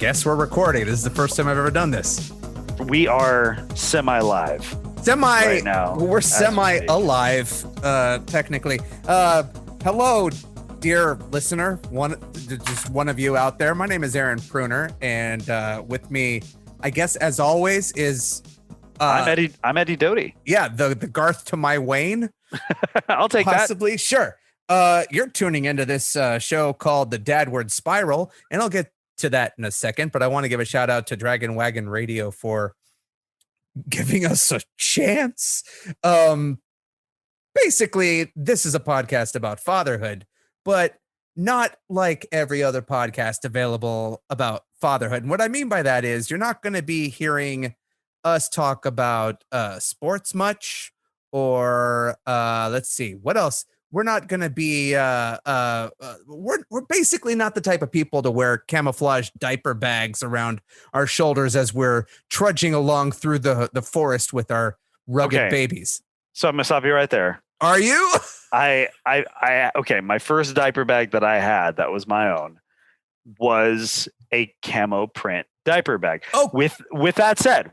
guess we're recording. This is the first time I've ever done this. We are semi-live. Right now, we're semi-alive, technically. Hello, dear listener, just one of you out there. My name is Aaron Pruner, and with me, I guess as always, is I'm Eddie Doty. Yeah, the Garth to my Wayne. I'll take possibly. That. Sure. You're tuning into this show called the Dadward Spiral, and I'll get to that in a second, but I want to give a shout out to Dragon Wagon Radio for giving us a chance. Basically, this is a podcast about fatherhood, but not like every other podcast available about fatherhood. And what I mean by that is you're not going to be hearing us talk about sports much, or let's see, what else? We're not going to be we're basically not the type of people to wear camouflage diaper bags around our shoulders as we're trudging along through the forest with our rugged babies. So I'm going to stop you right there. Are you? Okay. My first diaper bag that I had that was my own was a camo print diaper bag. Oh, with that said,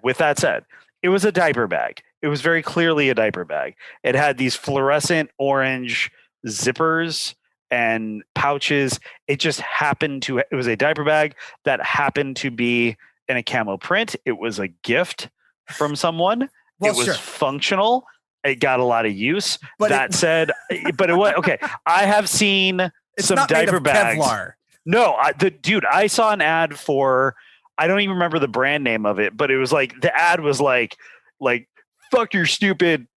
it was a diaper bag. It was very clearly a diaper bag. It had these fluorescent orange zippers and pouches. It just happened to, it was a diaper bag that happened to be in a camo print. It was a gift from someone. It was functional. It got a lot of use. But it was okay. I have seen some diaper bags. Kevlar. No, dude, I saw an ad for, I don't even remember the brand name of it, but it was like, the ad was like, fuck your stupid,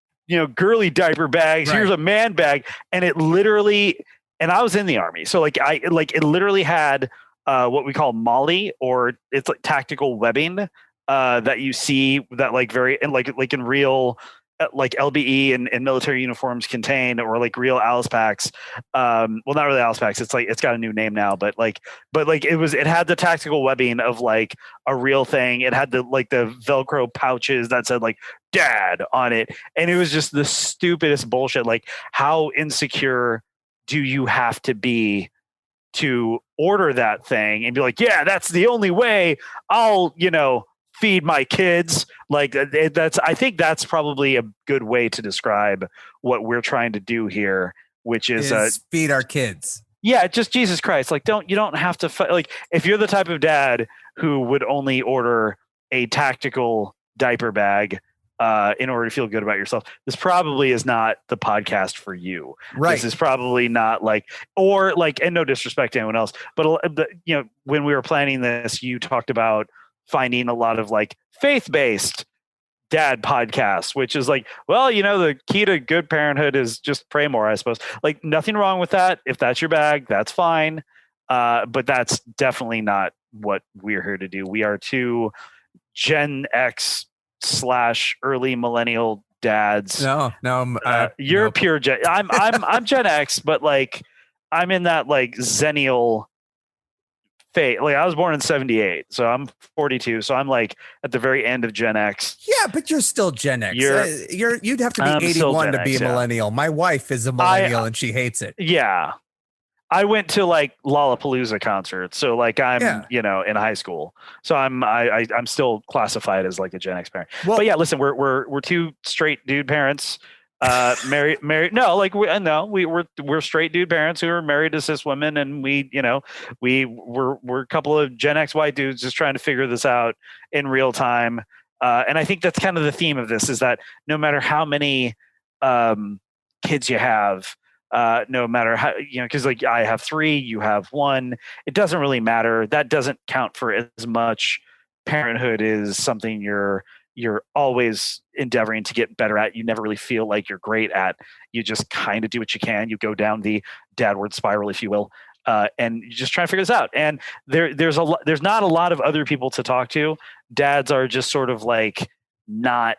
girly diaper bags. Right. Here's a man bag. And it literally, and I was in the Army. So it literally had what we call MOLLE, or it's like tactical webbing that you see that very, and like in real, like LBE and military uniforms contain, or like real Alice packs. Well, not really Alice packs. It's got a new name now, but it had the tactical webbing of like a real thing. It had the Velcro pouches that said like dad on it. And it was just the stupidest bullshit. Like, how insecure do you have to be to order that thing and be like, yeah, that's the only way I'll, feed my kids? I think that's probably a good way to describe what we're trying to do here, which is feed our kids. Yeah, just Jesus Christ. Like, you don't have to like, if you're the type of dad who would only order a tactical diaper bag in order to feel good about yourself, this probably is not the podcast for you. Right. This is probably not and no disrespect to anyone else, but when we were planning this, you talked about finding a lot of faith-based dad podcasts, which is the key to good parenthood is just pray more, I suppose. Nothing wrong with that. If that's your bag, that's fine. But that's definitely not what we're here to do. We are two Gen X / early millennial dads. No, you're no. Pure Gen. I'm Gen X, but I'm in that Zennial. I was born in 78, so I'm 42. So I'm at the very end of Gen X. Yeah, but you're still Gen X. You'd have to be 81 to be a millennial. My wife is a millennial and she hates it. Yeah. I went to Lollapalooza concerts. So I'm, in high school. So I'm still classified as a Gen X parent. Well, but yeah, listen, we're two straight dude parents. Married. No, we're straight dude parents who are married to cis women, and we're a couple of Gen X white dudes just trying to figure this out in real time. And I think that's kind of the theme of this, is that no matter how many kids you have, no matter how, because I have 3, you have 1, it doesn't really matter. That doesn't count for as much. Parenthood is something you're always endeavoring to get better at. You never really feel like you're great at. You just kind of do what you can. You go down the dadward spiral, if you will, and you just try to figure this out. And there's not a lot of other people to talk to. Dads are just sort of not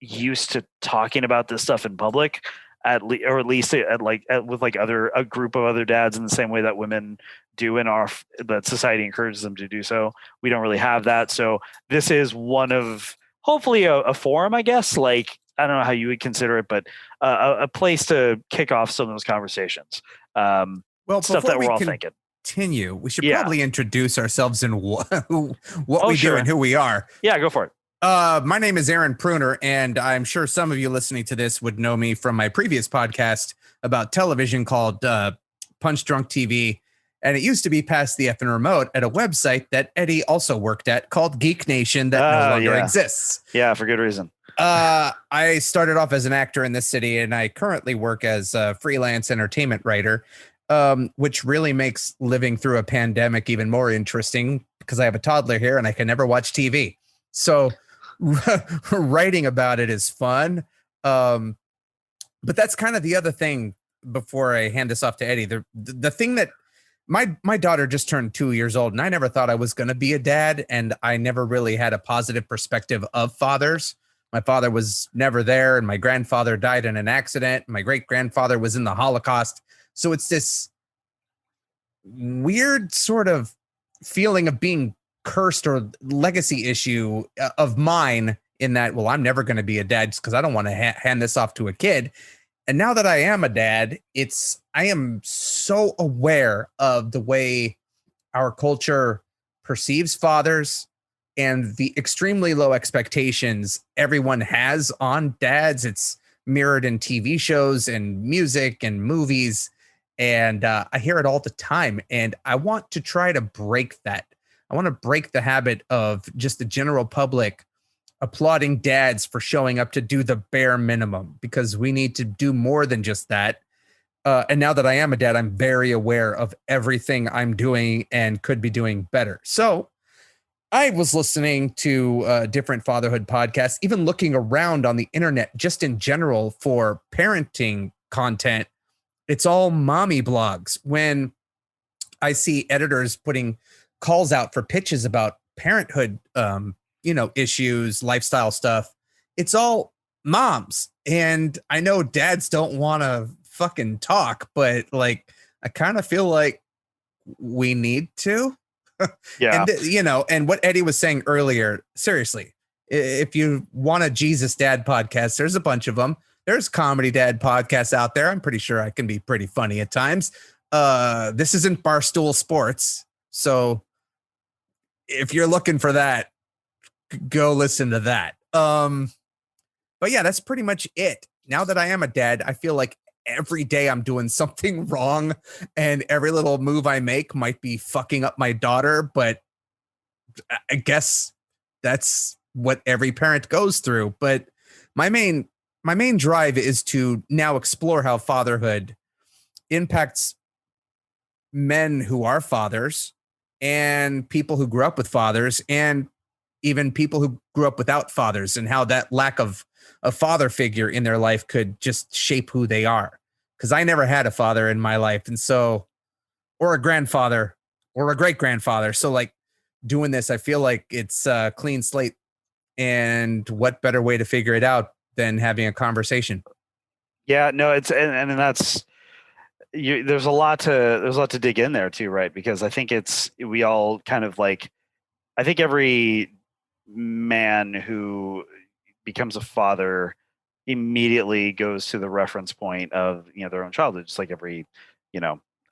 used to talking about this stuff in public, or at least with a group of other dads, in the same way that women do that society encourages them to do so. We don't really have that. So this is one of, hopefully a forum, I guess, I don't know how you would consider it, but a place to kick off some of those conversations. Well, stuff that we're all thinking. continue, we should probably introduce ourselves and what we do and who we are. Yeah, go for it. My name is Aaron Pruner, and I'm sure some of you listening to this would know me from my previous podcast about television called Punch Drunk TV. And it used to be Past the Effing Remote at a website that Eddie also worked at called Geek Nation that no longer exists. Yeah, for good reason. I started off as an actor in this city, and I currently work as a freelance entertainment writer, which really makes living through a pandemic even more interesting because I have a toddler here and I can never watch TV. So writing about it is fun. But that's kind of the other thing before I hand this off to Eddie. The thing that my daughter just turned 2 years old, and I never thought I was going to be a dad, and I never really had a positive perspective of fathers. My father was never there, and my grandfather died in an accident. My great-grandfather was in the Holocaust. So it's this weird sort of feeling of being cursed or legacy issue of mine in that, well, I'm never going to be a dad just because I don't want to hand this off to a kid. And now that I am a dad, I am so aware of the way our culture perceives fathers and the extremely low expectations everyone has on dads. It's mirrored in TV shows and music and movies. And I hear it all the time. And I want to try to break that. I want to break the habit of just the general public applauding dads for showing up to do the bare minimum, because we need to do more than just that. And now that I am a dad, I'm very aware of everything I'm doing and could be doing better. So I was listening to different fatherhood podcasts, even looking around on the internet, just in general for parenting content. It's all mommy blogs. When I see editors putting calls out for pitches about parenthood, issues, lifestyle stuff, it's all moms. And I know dads don't want to fucking talk, but like, I kind of feel like we need to. Yeah. And, and what Eddie was saying earlier, seriously, if you want a Jesus Dad podcast, there's a bunch of them. There's comedy dad podcasts out there. I'm pretty sure I can be pretty funny at times. This isn't Barstool Sports. So if you're looking for that, go listen to that. But yeah, that's pretty much it. Now that I am a dad, I feel like every day I'm doing something wrong, and every little move I make might be fucking up my daughter. But I guess that's what every parent goes through. But my main drive is to now explore how fatherhood impacts men who are fathers and people who grew up with fathers, and even people who grew up without fathers, and how that lack of a father figure in their life could just shape who they are. Because I never had a father in my life. And so, or a grandfather or a great grandfather. So like doing this, I feel like it's a clean slate, and what better way to figure it out than having a conversation? Yeah, no, it's, and that's, there's a lot to dig in there too, right? Because I think we all kind of like, I think every man who becomes a father immediately goes to the reference point of their own childhood, just like every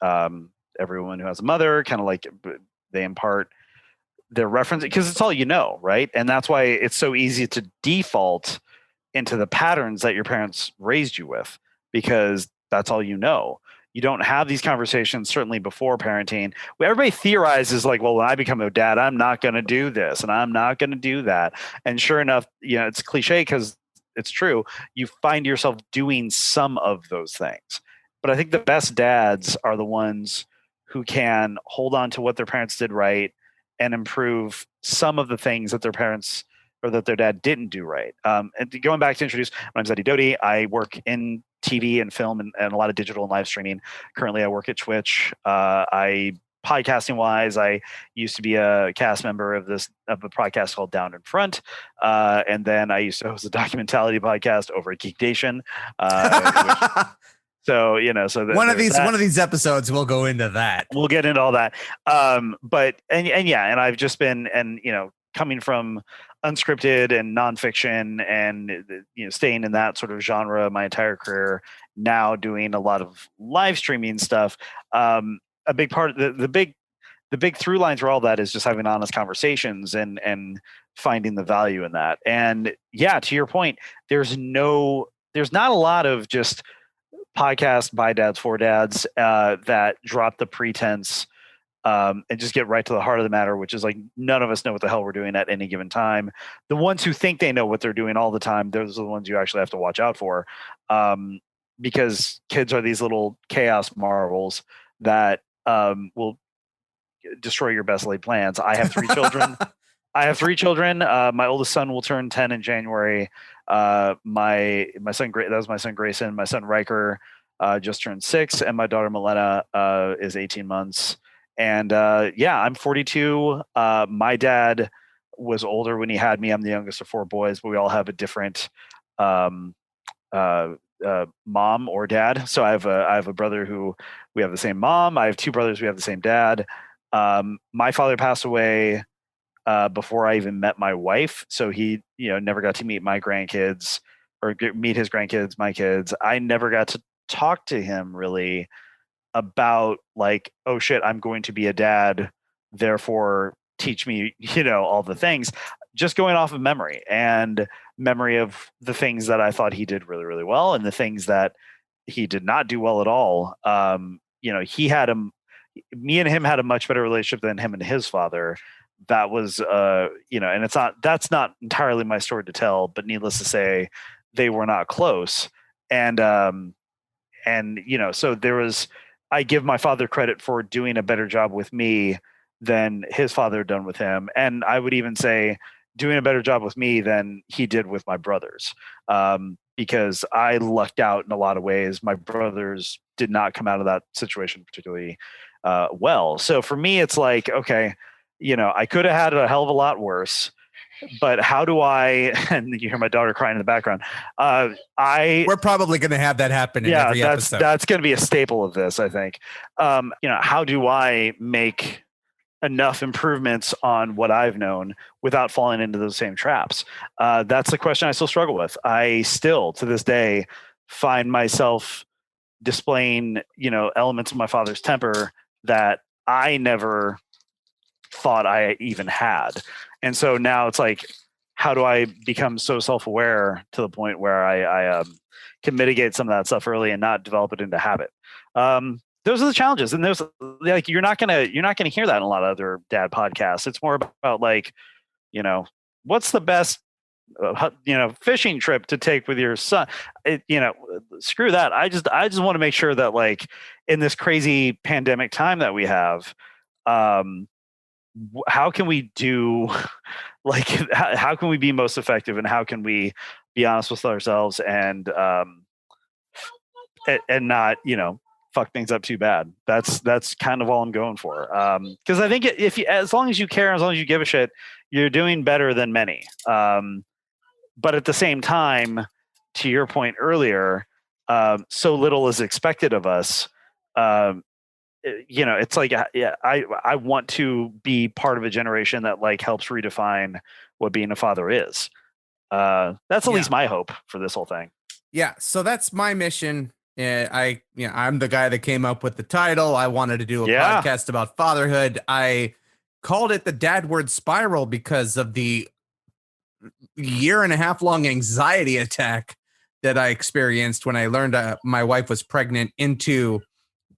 everyone who has a mother, kind of like they impart their reference because it's all right? And that's why it's so easy to default into the patterns that your parents raised you with, because that's all you know. You don't have these conversations, certainly before parenting. Everybody theorizes like, well, when I become a dad, I'm not going to do this and I'm not going to do that. And sure enough, it's cliche because it's true. You find yourself doing some of those things. But I think the best dads are the ones who can hold on to what their parents did right and improve some of the things that their parents or that their dad didn't do right. And going back to introduce, my name's Eddie Doty. I work in TV and film and a lot of digital and live streaming. Currently, I work at Twitch. Podcasting wise, I used to be a cast member of a podcast called Down in Front, and then I used to host a documentality podcast over at Geek Nation. So one of these episodes we'll go into that. We'll get into all that. But I've just been coming from unscripted and nonfiction and staying in that sort of genre my entire career, now doing a lot of live streaming stuff. a big part of the big through lines for all that is just having honest conversations and finding the value in that. And yeah, to your point, there's not a lot of just podcast by dads for dads that drop the pretense and just get right to the heart of the matter, which is like none of us know what the hell we're doing at any given time. The ones who think they know what they're doing all the time, those are the ones you actually have to watch out for, because kids are these little chaos marvels that will destroy your best laid plans. I have 3 children. My oldest son will turn 10 in January. My son, that was my son Grayson. My son Riker just turned 6, and my daughter Milena is 18 months. And I'm 42. My dad was older when he had me. I'm the youngest of 4 boys, but we all have a different mom or dad. So I have a brother who we have the same mom. I have 2 brothers. We have the same dad. My father passed away before I even met my wife. So he, never got to meet my grandkids or meet his grandkids, my kids. I never got to talk to him really about like, oh shit, I'm going to be a dad, therefore teach me, all the things, just going off of memory of the things that I thought he did really, really well and the things that he did not do well at all. Me and him had a much better relationship than him and his father. That was, and that's not entirely my story to tell, but needless to say, they were not close. And so there was, I give my father credit for doing a better job with me than his father had done with him. And I would even say doing a better job with me than he did with my brothers. Because I lucked out in a lot of ways. My brothers did not come out of that situation particularly well. So for me, it's like, okay, I could have had it a hell of a lot worse, but how do I, and you hear my daughter crying in the background. We're probably going to have that happen in every episode. That's going to be a staple of this, I think. How do I make enough improvements on what I've known without falling into those same traps? That's the question I still struggle with. I still, to this day, find myself displaying, elements of my father's temper that I never thought I even had. And so now it's like, how do I become so self-aware to the point where I can mitigate some of that stuff early and not develop it into habit? Those are the challenges. And there's like, you're not gonna hear that in a lot of other dad podcasts. It's more about like, what's the best, fishing trip to take with your son? Screw that. I just want to make sure that like in this crazy pandemic time that we have, how can we do like, how can we be most effective and how can we be honest with ourselves and not, fuck things up too bad. That's kind of all I'm going for. Cause I think as long as you care, as long as you give a shit, you're doing better than many. But at the same time, to your point earlier, so little is expected of us. It's like, I want to be part of a generation that like helps redefine what being a father is. That's at least my hope for this whole thing. Yeah. So that's my mission. I'm the guy that came up with the title. I wanted to do a podcast about fatherhood. I called it the Dadward Spiral because of the 1.5 year long anxiety attack that I experienced when I learned my wife was pregnant into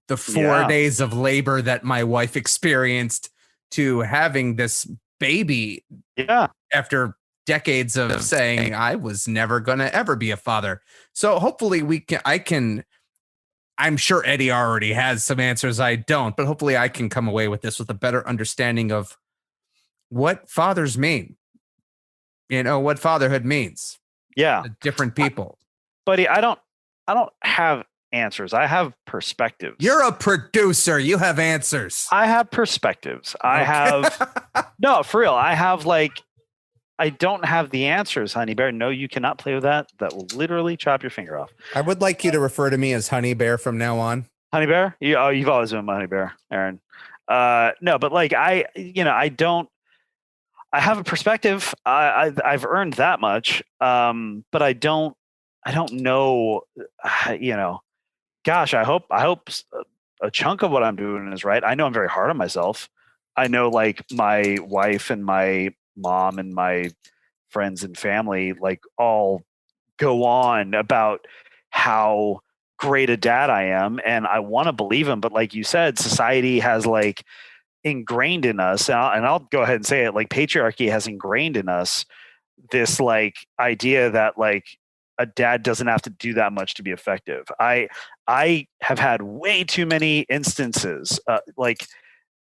the 4 days of labor that my wife experienced to having this baby after decades of saying I was never going to ever be a father. So hopefully I'm sure Eddie already has some answers I don't, but hopefully I can come away with this with a better understanding of what fathers mean, what fatherhood means. Yeah. To different people. Buddy, I don't have answers. I have perspectives. You're a producer. You have answers. I have perspectives. I have no, for real. I have I don't have the answers, Honey Bear. No, you cannot play with that. That will literally chop your finger off. I would like you to refer to me as Honey Bear from now on. Honey Bear? You've always been my Honey Bear, Aaron. No, but I have a perspective. I've earned that much. But I don't know, gosh, I hope a chunk of what I'm doing is right. I know I'm very hard on myself. I know like my wife and my mom and my friends and family like all go on about how great a dad I am, and I want to believe him, but like you said, society has like ingrained in us, and I'll go ahead and say it, like patriarchy has ingrained in us this like idea that like a dad doesn't have to do that much to be effective. I have had way too many instances, like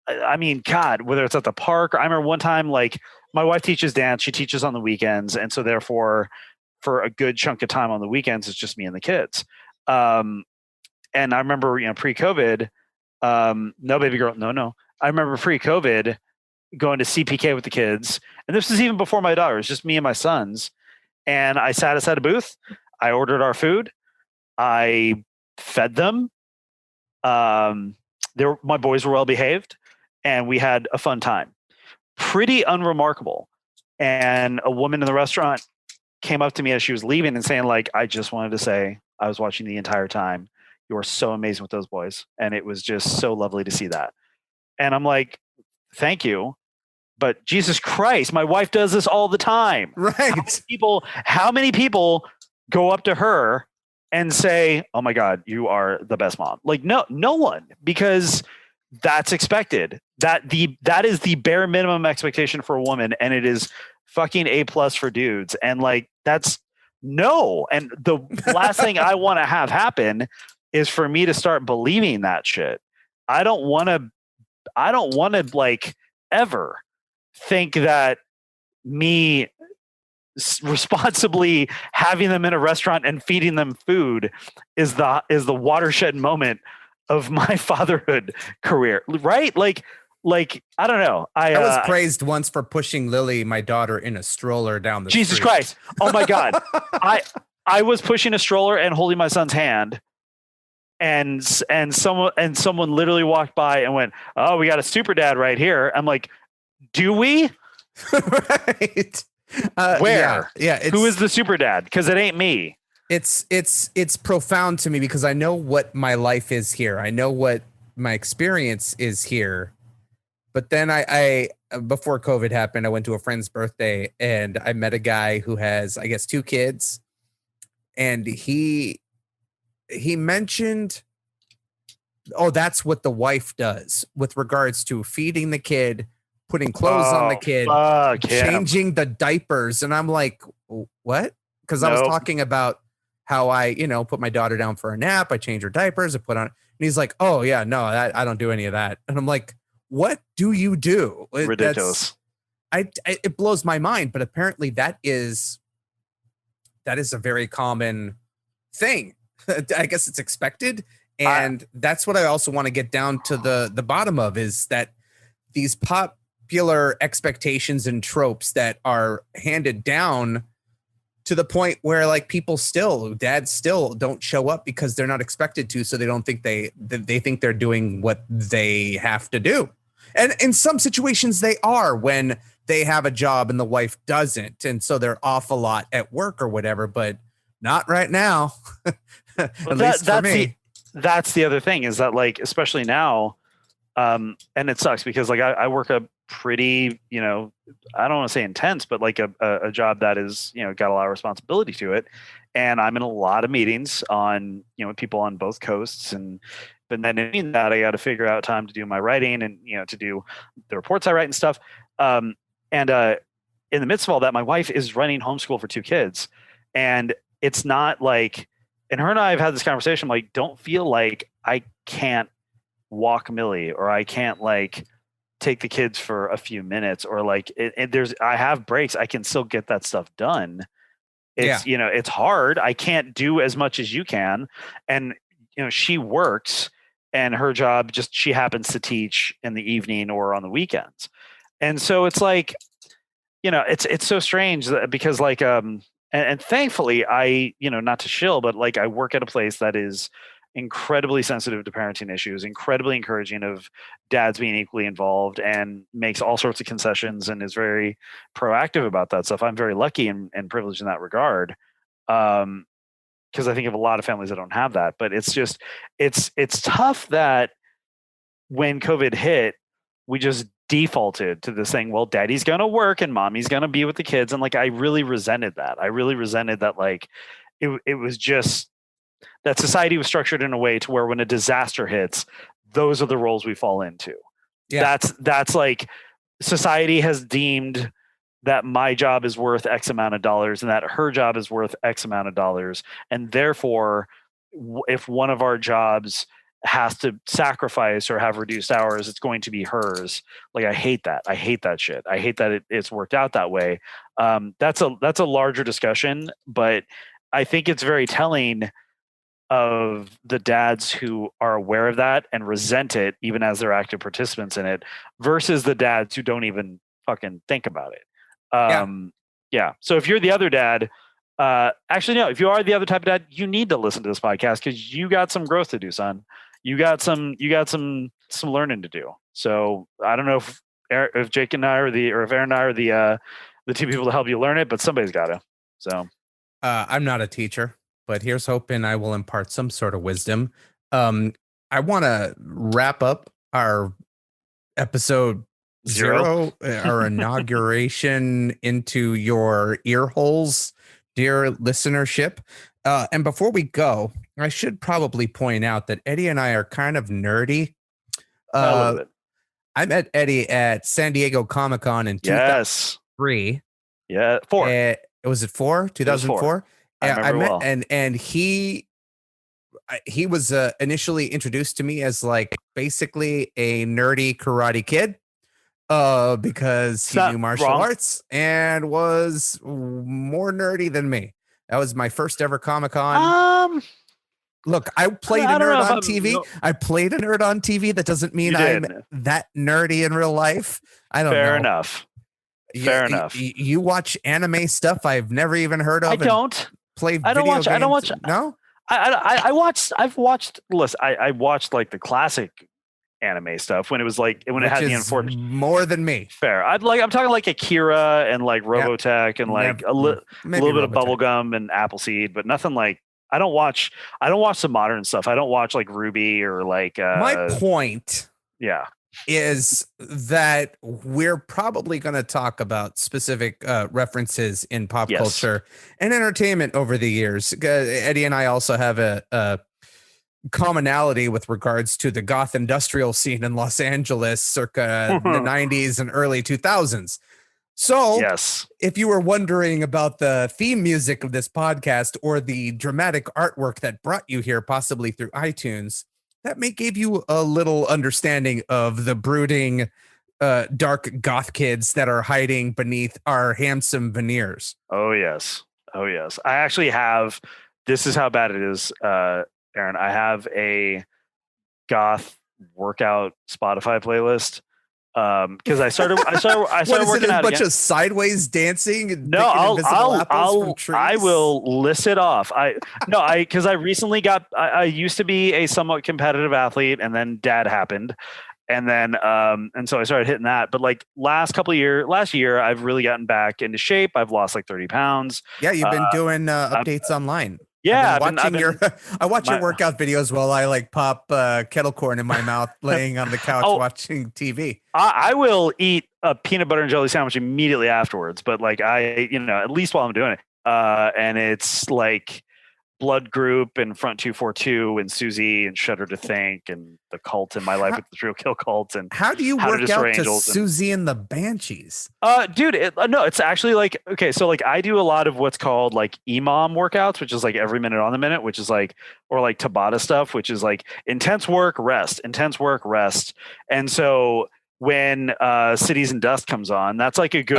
I mean, God, whether it's at the park, or I remember one time, like my wife teaches dance, she teaches on the weekends, and so therefore, for a good chunk of time on the weekends, it's just me and the kids. And I remember, pre-COVID, no baby girl, no. I remember pre-COVID going to CPK with the kids, and this is even before my daughter. It's just me and my sons, and I sat us at a booth. I ordered our food. I fed them. My boys were well behaved, and we had a fun time. Pretty unremarkable. And a woman in the restaurant came up to me as she was leaving and saying, like, I just wanted to say I was watching the entire time. You are so amazing with those boys. And it was just so lovely to see that. And I'm like, thank you. But Jesus Christ, my wife does this all the time. Right. How many people go up to her and say, oh my God, you are the best mom? Like, no one, because that's expected. That is the bare minimum expectation for a woman, and it is fucking A+ for dudes. And like, that's no. And the last thing I want to have happen is for me to start believing that shit. I don't want to like ever think that me responsibly having them in a restaurant and feeding them food is the watershed moment of my fatherhood career, right? Like I don't know. I was praised once for pushing Lily, my daughter, in a stroller down the Jesus street. Christ! Oh my God! I was pushing a stroller and holding my son's hand, and someone literally walked by and went, "Oh, we got a super dad right here." I'm like, "Do we?" Right. Where? Yeah. Who is the super dad? Because it ain't me. It's profound to me because I know what my life is here. I know what my experience is here. But then I before COVID happened, I went to a friend's birthday and I met a guy who has, I guess, 2 kids. And he mentioned, oh, that's what the wife does with regards to feeding the kid, putting clothes on the kid, changing the diapers. And I'm like, what? Because I was talking about how I, put my daughter down for a nap. I change her diapers. I put on, and he's like, oh yeah, no, I don't do any of that. And I'm like, what do you do? Ridiculous. It blows my mind, but apparently that is a very common thing. I guess it's expected. And that's what I also want to get down to the bottom of, is that these popular expectations and tropes that are handed down to the point where like dads still don't show up because they're not expected to. So they don't think they think they're doing what they have to do. And in some situations they are, when they have a job and the wife doesn't. And so they're off a lot at work or whatever, but not right now. At least for me. That's the other thing, is that like, especially now, and it sucks because like I work a pretty, I don't want to say intense, but like a job that is, got a lot of responsibility to it. And I'm in a lot of meetings on, with people on both coasts. But then in that, I got to figure out time to do my writing and, to do the reports I write and stuff. And in the midst of all that, my wife is running homeschool for 2 kids. And it's not like, and her and I have had this conversation, like, don't feel like I can't walk Millie, or I can't like take the kids for a few minutes, or like I have breaks. I can still get that stuff done. It's, it's hard. I can't do as much as you can. And, she works, and her job she happens to teach in the evening or on the weekends. And so it's like, it's so strange because like, and thankfully I, not to shill, but like I work at a place that is incredibly sensitive to parenting issues, incredibly encouraging of dads being equally involved, and makes all sorts of concessions and is very proactive about that stuff. I'm very lucky and privileged in that regard. Because I think of a lot of families that don't have that, but it's just, it's tough that when COVID hit, we just defaulted to this thing. Well, daddy's going to work and mommy's going to be with the kids. And like, I really resented that. I really resented that. Like it was just that society was structured in a way to where when a disaster hits, those are the roles we fall into. Yeah. That's like society has deemed that my job is worth X amount of dollars and that her job is worth X amount of dollars. And therefore, if one of our jobs has to sacrifice or have reduced hours, it's going to be hers. Like, I hate that. I hate that shit. I hate that it's worked out that way. That's a larger discussion, but I think it's very telling of the dads who are aware of that and resent it, even as they're active participants in it, versus the dads who don't even fucking think about it. Yeah. So if you're the other dad, actually, no, if you are the other type of dad, you need to listen to this podcast because you got some growth to do, son. You got some learning to do. So I don't know if Jake and I or if Aaron and I are the two people to help you learn it, but somebody's got to. So I'm not a teacher, but here's hoping I will impart some sort of wisdom. I want to wrap up our episode 0, our inauguration into your ear holes, dear listenership. And before we go, I should probably point out that Eddie and I are kind of nerdy. I met Eddie at San Diego Comic-Con in 2003. Yeah, 4. Was it 4? 2004? I met well. and he was initially introduced to me as like basically a nerdy karate kid. Because he knew martial arts and was more nerdy than me. That was my first ever Comic-Con. Look, I played a nerd on TV. I played a nerd on TV. That doesn't mean I'm that nerdy in real life. I don't know. Fair enough. Fair enough. You watch anime stuff I've never even heard of. I don't play. I don't watch. No. I watched. I've watched. Listen, I watched like the classic anime stuff when it was like when it had the unfortunate more than me. Fair. I'm talking like Akira and like Robotech and like a little bit of Bubblegum and Appleseed, but nothing like I don't watch the modern stuff. I don't watch like Ruby or like my point is that we're probably going to talk about specific references in pop culture and entertainment over the years. Eddie and I also have a commonality with regards to the goth industrial scene in Los Angeles circa the 90s and early 2000s. So if you were wondering about the theme music of this podcast or the dramatic artwork that brought you here, possibly through iTunes, that may give you a little understanding of the brooding, dark goth kids that are hiding beneath our handsome veneers. Oh, yes. I actually have, this is how bad it is, Aaron. I have a goth workout Spotify playlist because I started working out. A bunch of sideways dancing. And no, I will list it off. Because I recently I used to be a somewhat competitive athlete, and then dad happened, and then and so I started hitting that. But like last year, I've really gotten back into shape. I've lost like 30 pounds. Yeah, you've been doing updates online. Yeah, I watch your workout videos while I like pop kettle corn in my mouth, laying on the couch watching TV. I will eat a peanut butter and jelly sandwich immediately afterwards, but like at least while I'm doing it, and it's like Blood Group and Front 242 and Susie and Shudder to Think and the Cult in My Life with the Serial Kill Cult. And how do you work out to Susie and the Banshees? Dude, no, it's actually like, okay, so like I do a lot of what's called like EMOM workouts, which is like every minute on the minute, which is like, or like Tabata stuff, which is like intense work, rest. And so when Cities and Dust comes on, that's like a good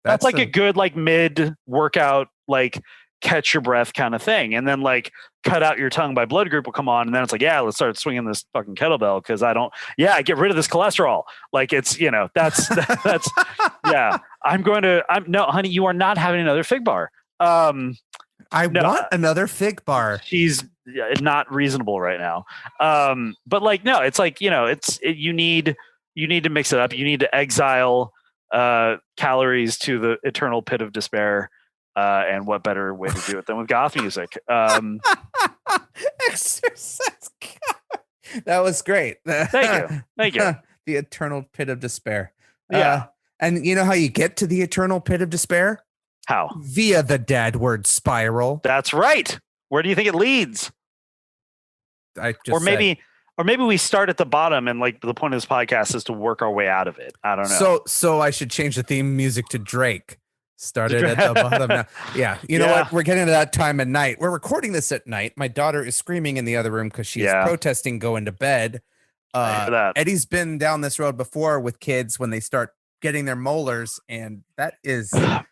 that's like a good like mid workout like catch your breath kind of thing. And then like Cut Out Your Tongue by Blood Group will come on, and then it's like, let's start swinging this fucking kettlebell because I get rid of this cholesterol. Like it's that's no honey, you are not having another fig bar. I want another fig bar. She's not reasonable right now. But like no, it's like you need to mix it up. You need to exile calories to the eternal pit of despair. And what better way to do it than with goth music? Exercise. That was great. Thank you. Thank you. The eternal pit of despair. Yeah. And you know how you get to the eternal pit of despair? How? Via the dadward spiral. That's right. Where do you think it leads? Or maybe we start at the bottom and like the point of this podcast is to work our way out of it. I don't know. So I should change the theme music to Drake. Started at the bottom now. Yeah. You know what? We're getting to that time of night. We're recording this at night. My daughter is screaming in the other room because she's protesting going to bed. Eddie's been down this road before with kids when they start getting their molars, and that is a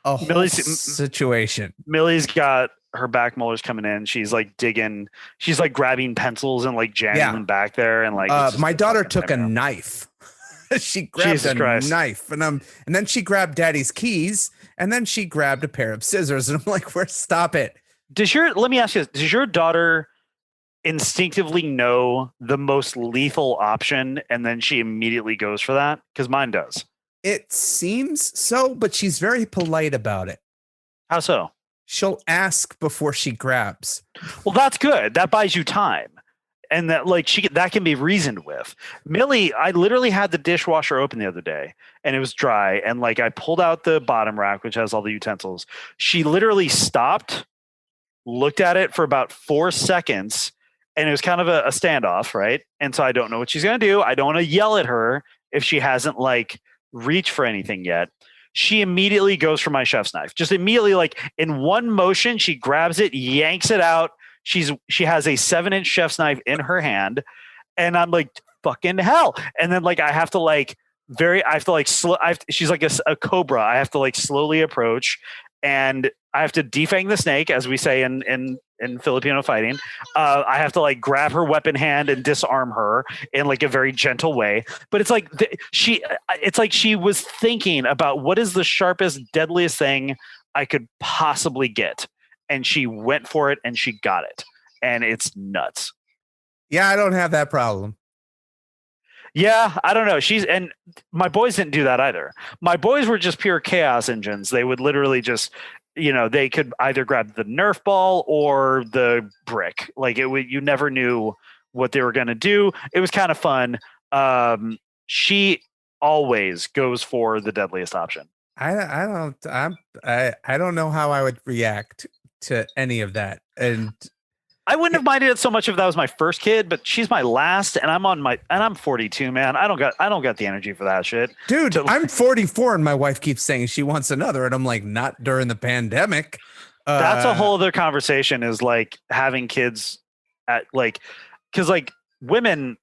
whole situation. Millie's got her back molars coming in. She's like digging. She's like grabbing pencils and like jamming them back there. And like my daughter took a knife. She grabbed knife and then she grabbed daddy's keys and then she grabbed a pair of scissors. And I'm like, stop it. Let me ask you this. Does your daughter instinctively know the most lethal option and then she immediately goes for that? Because mine does. It seems so, but she's very polite about it. How so? She'll ask before she grabs. Well, that's good. That buys you time. And that that can be reasoned with. Millie, I literally had the dishwasher open the other day and it was dry. And like I pulled out the bottom rack, which has all the utensils. She literally stopped, looked at it for about 4 seconds, and it was kind of a standoff, right? And so I don't know what she's gonna do. I don't want to yell at her if she hasn't like reached for anything yet. She immediately goes for my chef's knife. Just immediately, like in one motion, she grabs it, yanks it out. She has a 7-inch chef's knife in her hand, and I'm like, fucking hell. And then like she's like a cobra. I have to like slowly approach, and I have to defang the snake, as we say in Filipino fighting. I have to like grab her weapon hand and disarm her in like a very gentle way. But it's like she was thinking about what is the sharpest, deadliest thing I could possibly get. And she went for it and she got it. And it's nuts. Yeah, I don't have that problem. Yeah, I don't know. And my boys didn't do that either. My boys were just pure chaos engines. They would literally just, they could either grab the Nerf ball or the brick. Like you never knew what they were going to do. It was kind of fun. She always goes for the deadliest option. I don't know how I would react to any of that. And I wouldn't have minded it so much if that was my first kid, but she's my last, and I'm 42, man. I don't got the energy for that shit. Dude, I'm 44 and my wife keeps saying she wants another, and I'm like, not during the pandemic. That's a whole other conversation, is like having kids at like, because like women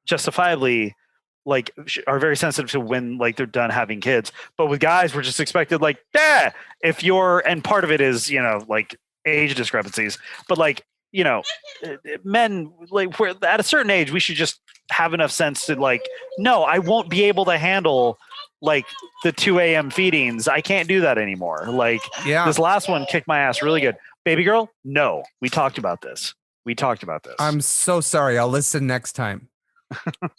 justifiably like are very sensitive to when like they're done having kids, but with guys we're just expected like and part of it is like age discrepancies, but like men, like we're at a certain age we should just have enough sense to like, no, I won't be able to handle like the 2 a.m. feedings. I can't do that anymore. Like this last one kicked my ass really good. Baby girl, no, we talked about this. I'm so sorry. I'll listen next time.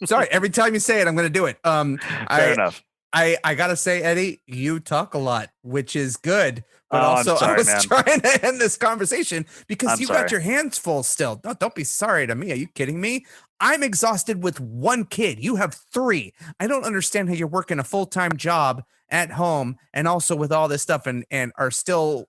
Sorry, every time you say it, I'm going to do it. Fair enough. I gotta say, Eddie, you talk a lot, which is good. But also, I was trying to end this conversation because you got your hands full still. No, don't be sorry to me. Are you kidding me? I'm exhausted with 1 kid. You have 3. I don't understand how you're working a full-time job at home and also with all this stuff and are still,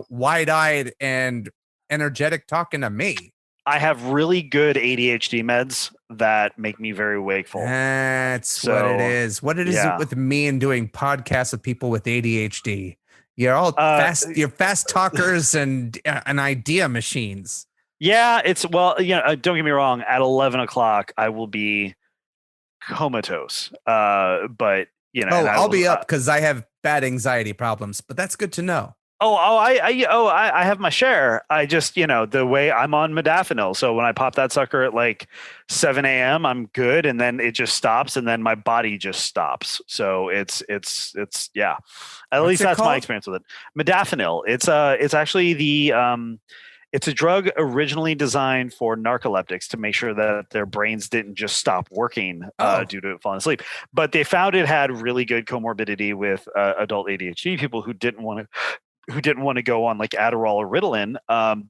wide-eyed and energetic talking to me. I have really good ADHD meds that make me very wakeful. That's what it is. What it is with me and doing podcasts with people with ADHD. You're all you're fast talkers and idea machines. Yeah, don't get me wrong. At 11 o'clock, I will be comatose. But I'll be up because I have bad anxiety problems. But that's good to know. I have my share. I just, the way I'm on modafinil. So when I pop that sucker at like 7 a.m., I'm good. And then it just stops. And then my body just stops. So it's yeah. At least that's my experience with it. Modafinil. It's actually it's a drug originally designed for narcoleptics to make sure that their brains didn't just stop working due to falling asleep. But they found it had really good comorbidity with adult ADHD people who didn't want to who didn't want to go on like Adderall or Ritalin,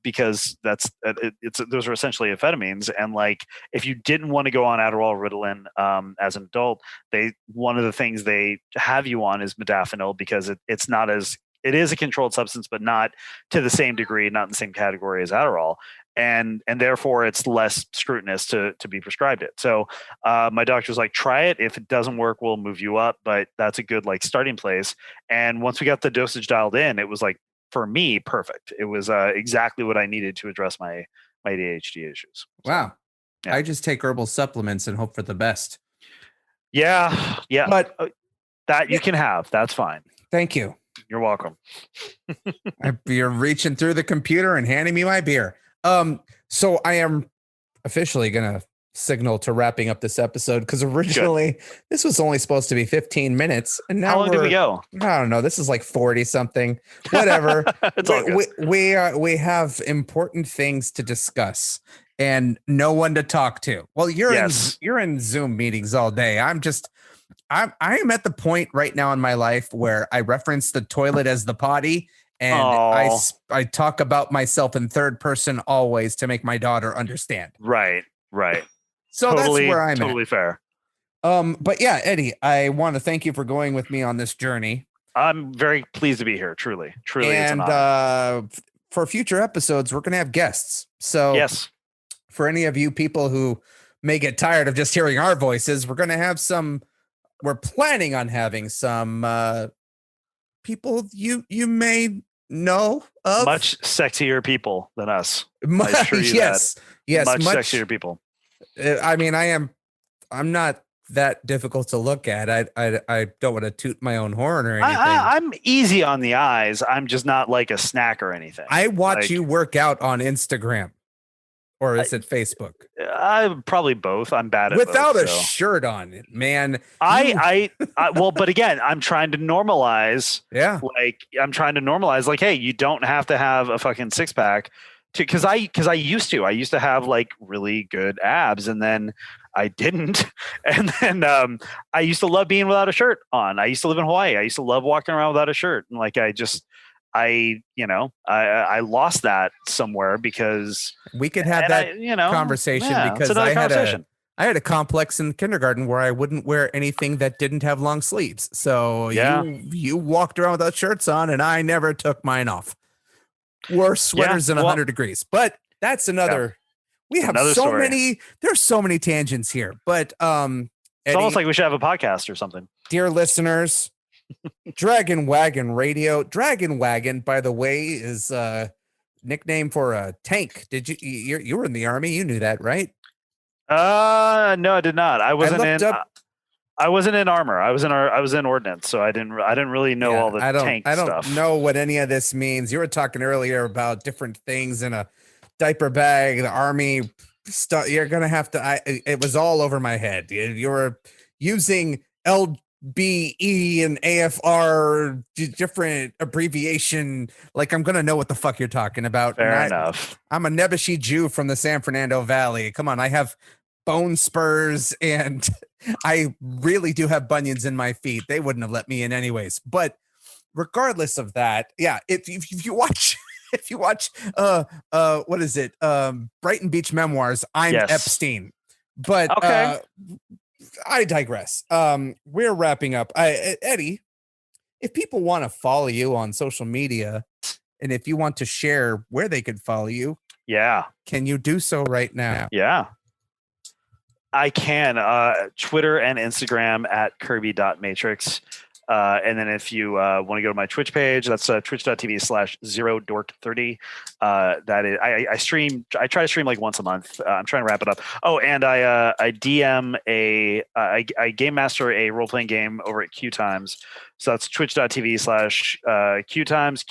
because those are essentially amphetamines. And like, if you didn't want to go on Adderall or Ritalin as an adult, one of the things they have you on is modafinil, because it is a controlled substance, but not to the same degree, not in the same category as Adderall. And therefore it's less scrutinous to be prescribed it. So my doctor was like, try it. If it doesn't work, we'll move you up, but that's a good like starting place. And once we got the dosage dialed in, it was like, for me, perfect. It was exactly what I needed to address my ADHD issues. So, wow. Yeah. I just take herbal supplements and hope for the best. Yeah. But that you can have, that's fine. Thank you. You're welcome. You're reaching through the computer and handing me my beer. So I am officially going to signal to wrapping up this episode, because originally this was only supposed to be 15 minutes. And now how long did we go? I don't know. This is like 40 something, whatever. It's all good. We have important things to discuss and no one to talk to. Well, you're in Zoom meetings all day. I am at the point right now in my life where I reference the toilet as the potty. And I talk about myself in third person always to make my daughter understand. Right. So totally, that's where I'm totally fair. But yeah, Eddie, I want to thank you for going with me on this journey. I'm very pleased to be here. Truly. And for future episodes, we're going to have guests. So yes, for any of you people who may get tired of just hearing our voices, we're planning on having some people you may know of. Much sexier people than us. Yes, much sexier people. I mean, I'm not that difficult to look at. I don't want to toot my own horn or anything. I'm easy on the eyes. I'm just not like a snack or anything. I watch you work out on Instagram. Or is it Facebook? Probably both. I'm bad at without both, a shirt on, man. Well, but again, I'm trying to normalize. Yeah. Like I'm trying to normalize. Like, hey, you don't have to have a fucking six pack because I used to have like really good abs, and then I didn't. And then I used to love being without a shirt on. I used to live in Hawaii. I used to love walking around without a shirt, and like I lost that somewhere because we could have that conversation because I had a complex in kindergarten where I wouldn't wear anything that didn't have long sleeves. So you walked around without shirts on, and I never took mine off. Wore sweaters in 100 degrees, but that's another. We have there's so many tangents here, but Eddie, it's almost like we should have a podcast or something. Dear listeners. Dragon Wagon Radio. Dragon Wagon, by the way, is a nickname for a tank. Did you were in the Army? You knew that, right? No, I did not. I wasn't in armor. I was in ordnance, so I didn't really know all the tank stuff. I don't know what any of this means. You were talking earlier about different things in a diaper bag, the Army stuff. You're gonna have to. It was all over my head. You were using LBE and AFR, different abbreviation. Like, I'm gonna know what the fuck you're talking about. Fair enough. I'm a Nebuchadnezzar Jew from the San Fernando Valley. Come on, I have bone spurs and I really do have bunions in my feet. They wouldn't have let me in anyways. But regardless of that, yeah, if you watch what is it? Brighton Beach Memoirs, I'm Epstein. But okay. I digress. We're wrapping up. Eddie, if people want to follow you on social media and if you want to share where they could follow you, can you do so right now? Yeah, I can. Twitter and Instagram at Kirby.matrix. And then if you want to go to my Twitch page, that's twitch.tv/0dork30. That is, I try to stream like once a month. I'm trying to wrap it up. Oh, and I DM I game master a role-playing game over at Q Times. So that's twitch.tv/Q Times,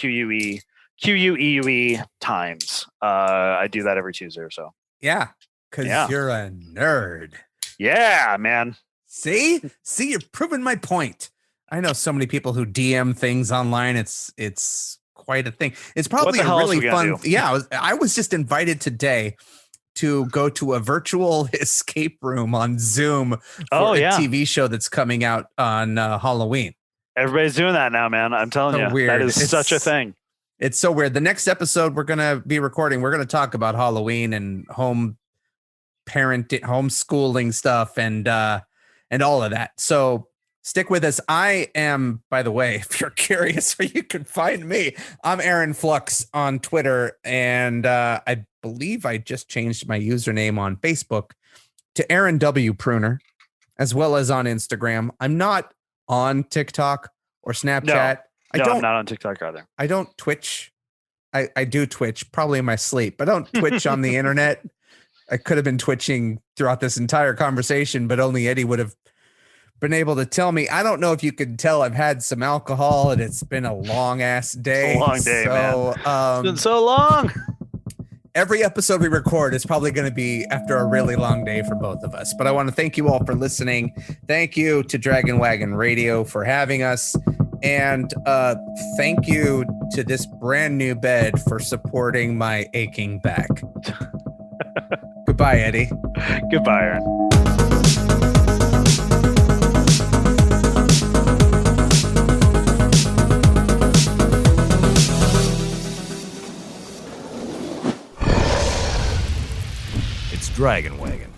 QUEUE times. I do that every Tuesday or so. Yeah. Because you're a nerd. Yeah, man. See, you're proving my point. I know so many people who DM things online. It's quite a thing. It's probably a really fun. Yeah, I was just invited today to go to a virtual escape room on Zoom for a TV show that's coming out on Halloween. Everybody's doing that now, man. I'm telling you, weird. That is such a thing. It's so weird. The next episode we're going to be recording, we're going to talk about Halloween and homeschooling stuff and all of that. So stick with us. I am, by the way, if you're curious where you can find me, I'm Aaron Flux on Twitter. And I believe I just changed my username on Facebook to Aaron W. Pruner, as well as on Instagram. I'm not on TikTok or Snapchat. No, I'm not on TikTok either. I don't Twitch. I do Twitch, probably in my sleep, but I don't Twitch on the internet. I could have been twitching throughout this entire conversation, but only Eddie would have been able to tell me. I don't know if you could tell I've had some alcohol and it's been a long ass day. It's a long day, man. It's been so long. Every episode we record is probably going to be after a really long day for both of us. But I want to thank you all for listening. Thank you to Dragon Wagon Radio for having us. And thank you to this brand new bed for supporting my aching back. Goodbye, Eddie. Goodbye, Aaron. Dragon Wagon.